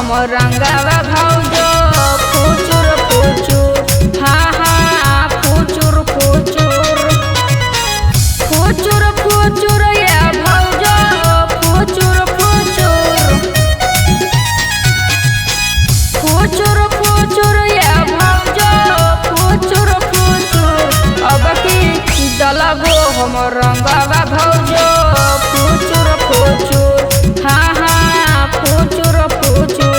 हम रंगावा भौजो फुचुर फुचुर हाँ हाँ फुचुर फुचुर फुचुर फुचुर ये भौजो फुचुर फुचुर फुचुर फुचुर ये भौजो फुचुर फुचुर अब की डलबो हम रंगावा भौजो फुचुर फुचुर हाँ हाँ फुचुर फुचुर।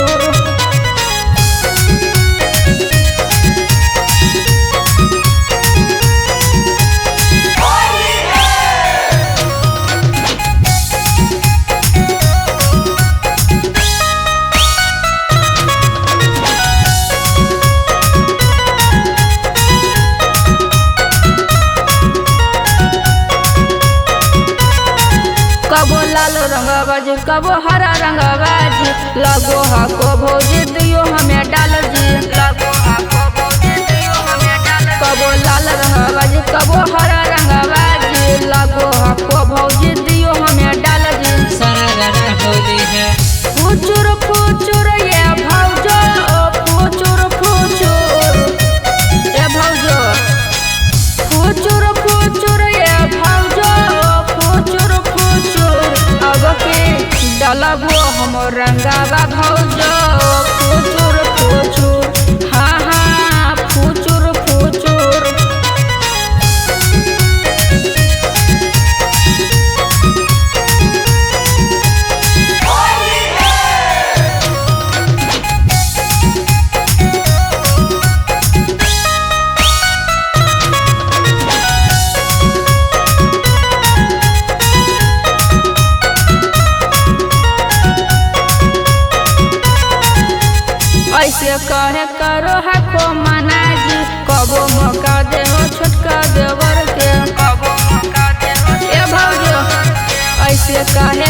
कबो लाल रंगबाज कबो हरा रंगबाज लगो हको भौजी दियो हमें डाल जी लगो हको भौजी दियो हमें डाल कबो लाल रंगबाज कबो हरा रंगबाज लगो हको भौजी दियो हमें डाल जी सारा गाना होली है। फुचुर फुचुर ये भौजो फुचुर फुचुर ये भौजो फुचुर फुचुर ये भौजो फुचुर फुचुर अब के डलबो हम रंगावा भौजो फुचुर फुचुर हाँ हाँ फुचुर फुचुर। ऐसे कहे करो हको मनाजी कबो मौका दे हो छोटका देवर के कबो मौका दे हो ए भौजो ऐसे कहे